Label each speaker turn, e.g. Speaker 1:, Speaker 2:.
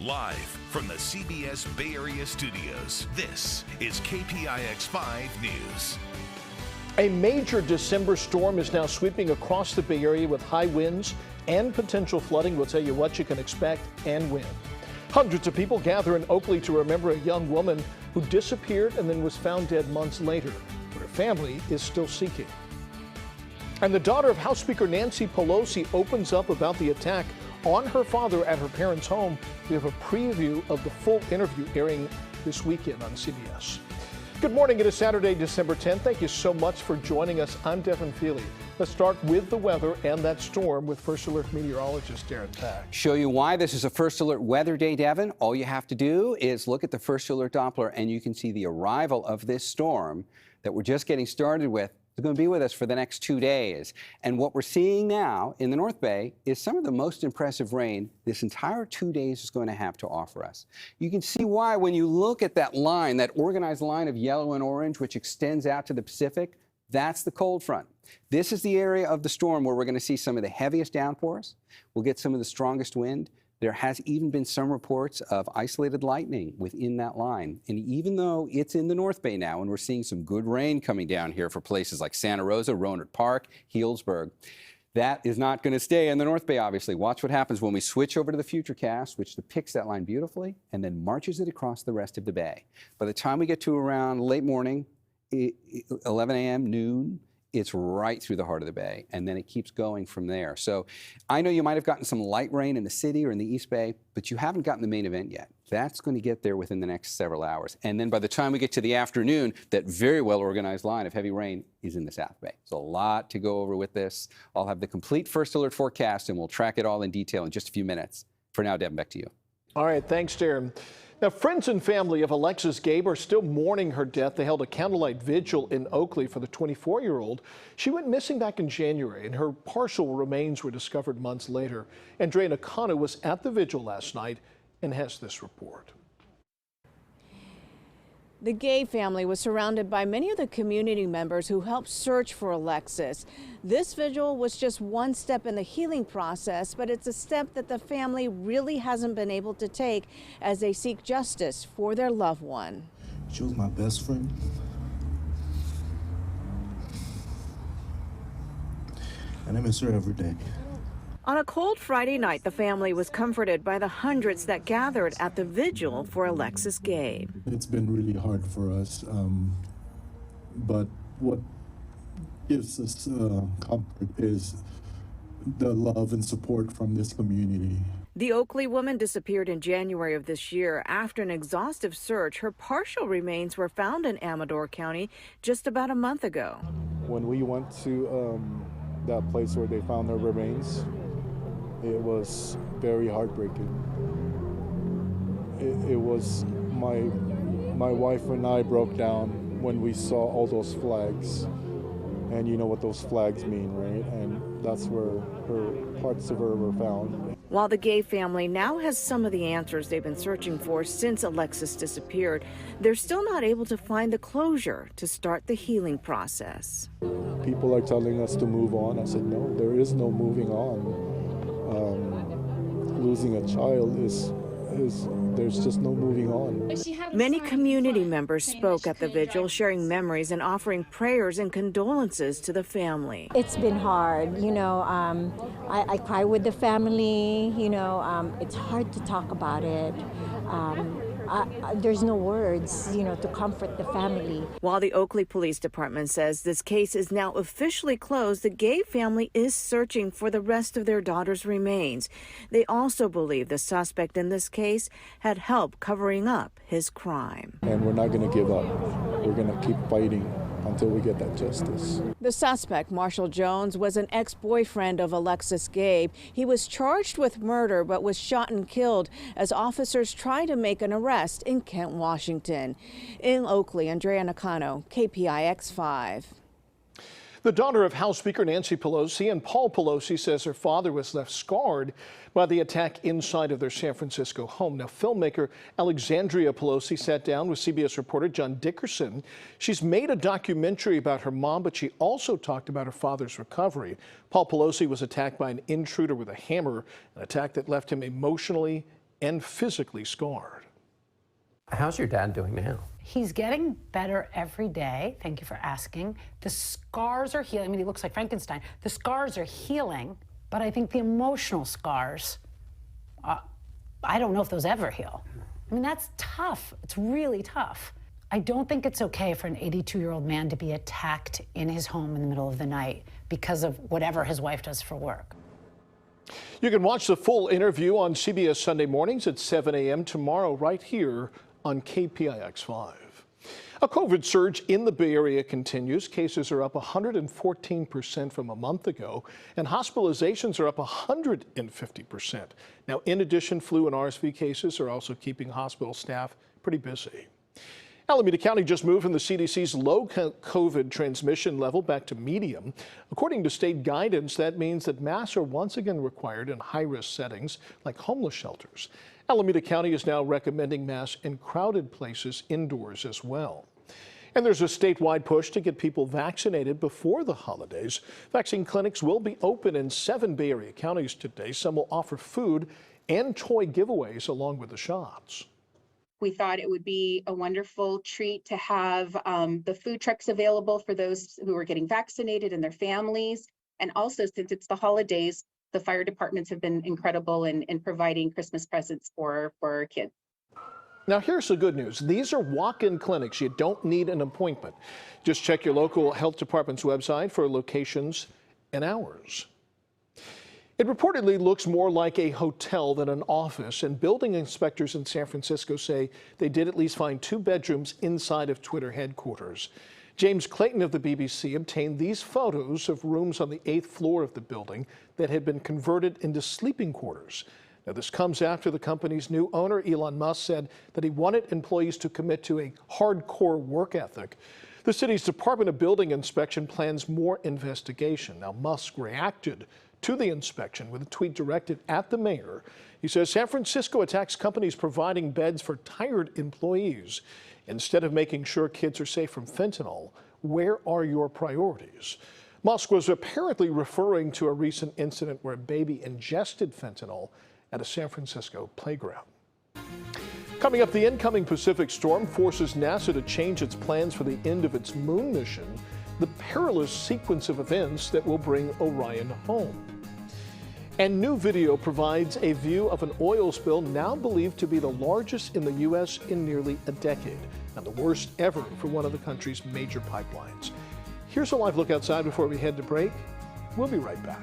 Speaker 1: Live from the CBS Bay Area studios, this is KPIX 5 News.
Speaker 2: A major December storm is now sweeping across the Bay Area with high winds and potential flooding. We'll tell you what you can expect and when. Hundreds of people gather in Oakley to remember a young woman who disappeared and then was found dead months later, but her family is still seeking. And the daughter of House Speaker Nancy Pelosi opens up about the attack on her father at her parents' home. We have a preview of the full interview airing this weekend on CBS. Good morning. It is Saturday, December 10th. Thank you so much for joining us. I'm Devin Feely. Let's start with the weather and that storm with First Alert meteorologist Darren Pack.
Speaker 3: Show you why this is a First Alert weather day, Devin. All you have to do is look at the First Alert Doppler and you can see the arrival of this storm that we're just getting started with. It's going to be with us for the next 2 days. And what we're seeing now in the North Bay is some of the most impressive rain this entire 2 days is going to have to offer us. You can see why when you look at that line, that organized line of yellow and orange, which extends out to the Pacific, that's the cold front. This is the area of the storm where we're going to see some of the heaviest downpours. We'll get some of the strongest wind. There has even been some reports of isolated lightning within that line. And even though it's in the North Bay now, and we're seeing some good rain coming down here for places like Santa Rosa, Rohnert Park, Healdsburg, that is not going to stay in the North Bay, obviously. Watch what happens when we switch over to the Futurecast, which depicts that line beautifully, and then marches it across the rest of the bay. By the time we get to around late morning, 11 a.m., noon, it's right through the heart of the bay, and then it keeps going from there. So I know you might have gotten some light rain in the city or in the East Bay, but you haven't gotten the main event yet. That's going to get there within the next several hours. And then by the time we get to the afternoon, that very well-organized line of heavy rain is in the South Bay. There's a lot to go over with this. I'll have the complete First Alert forecast, and we'll track it all in detail in just a few minutes. For now, Devin, back to you.
Speaker 2: All right, thanks, Darren. Now, friends and family of Alexis Gabe are still mourning her death. They held a candlelight vigil in Oakley for the 24-year-old. She went missing back in January, and her partial remains were discovered months later. Andrea Nakano was at the vigil last night and has this report.
Speaker 4: The Gabe family was surrounded by many of the community members who helped search for Alexis. This vigil was just one step in the healing process, but it's a step that the family really hasn't been able to take as they seek justice for their loved one.
Speaker 5: She was my best friend. And I miss her every day.
Speaker 4: On a cold Friday night, the family was comforted by the hundreds that gathered at the vigil for Alexis Gabe.
Speaker 5: It's been really hard for us, but what gives us comfort is the love and support from this community.
Speaker 4: The Oakley woman disappeared in January of this year. After an exhaustive search, her partial remains were found in Amador County just about a month ago.
Speaker 6: When we went to that place where they found her remains, it was very heartbreaking. It was my wife and I broke down when we saw all those flags, and you know what those flags mean, right? And that's where parts of her were found.
Speaker 4: While the Gabe family now has some of the answers they've been searching for since Alexis disappeared, they're still not able to find the closure to start the healing process.
Speaker 6: People are telling us to move on. I said, no, there is no moving on. Losing a child is there's just no moving on.
Speaker 4: Many community members spoke at the vigil, sharing memories and offering prayers and condolences to the family.
Speaker 7: It's been hard, you know. I cry with the family, you know. It's hard to talk about it. There's no words, you know, to comfort the family.
Speaker 4: While the Oakley Police Department says this case is now officially closed, the Gabe family is searching for the rest of their daughter's remains. They also believe the suspect in this case had help covering up his crime.
Speaker 6: And we're not going to give up. We're going to keep fighting until we get that justice.
Speaker 4: The suspect, Marshall Jones, was an ex-boyfriend of Alexis Gabe. He was charged with murder but was shot and killed as officers tried to make an arrest in Kent, Washington. In Oakley, Andrea Nakano, KPIX 5.
Speaker 2: The daughter of House Speaker Nancy Pelosi and Paul Pelosi says her father was left scarred by the attack inside of their San Francisco home. Now, filmmaker Alexandria Pelosi sat down with CBS reporter John Dickerson. She's made a documentary about her mom, but she also talked about her father's recovery. Paul Pelosi was attacked by an intruder with a hammer, an attack that left him emotionally and physically scarred.
Speaker 8: How's your dad doing now?
Speaker 9: He's getting better every day. Thank you for asking. The scars are healing. I mean, he looks like Frankenstein. The scars are healing, but I think the emotional scars, I don't know if those ever heal. I mean, that's tough. It's really tough. I don't think it's okay for an 82-year-old man to be attacked in his home in the middle of the night because of whatever his wife does for work.
Speaker 2: You can watch the full interview on CBS Sunday mornings at 7 a.m. tomorrow right here on KPIX 5. A COVID surge in the Bay Area continues. Cases are up 114% from a month ago, and hospitalizations are up 150%. Now, in addition, flu and RSV cases are also keeping hospital staff pretty busy. Alameda County just moved from the CDC's low COVID transmission level back to medium. According to state guidance, that means that masks are once again required in high-risk settings like homeless shelters. Alameda County is now recommending masks in crowded places indoors as well. And there's a statewide push to get people vaccinated before the holidays. Vaccine clinics will be open in 7 Bay Area counties today. Some will offer food and toy giveaways along with the shots.
Speaker 10: We thought it would be a wonderful treat to have the food trucks available for those who are getting vaccinated and their families. And also, since it's the holidays, the fire departments have been incredible in providing Christmas presents for kids.
Speaker 2: Now, here's the good news. These are walk-in clinics. You don't need an appointment. Just check your local health department's website for locations and hours. It reportedly looks more like a hotel than an office, and building inspectors in San Francisco say they did at least find 2 bedrooms inside of Twitter headquarters. James Clayton of the BBC obtained these photos of rooms on the 8th floor of the building that had been converted into sleeping quarters. Now, this comes after the company's new owner, Elon Musk, said that he wanted employees to commit to a hardcore work ethic. The city's Department of Building Inspection plans more investigation. Now, Musk reacted to the inspection with a tweet directed at the mayor. He says San Francisco attacks companies providing beds for tired employees. Instead of making sure kids are safe from fentanyl, where are your priorities? Musk was apparently referring to a recent incident where a baby ingested fentanyl at a San Francisco playground. Coming up, the incoming Pacific storm forces NASA to change its plans for the end of its moon mission, the perilous sequence of events that will bring Orion home. And new video provides a view of an oil spill now believed to be the largest in the U.S. in nearly a decade, and the worst ever for one of the country's major pipelines. Here's a live look outside before we head to break. We'll be right back.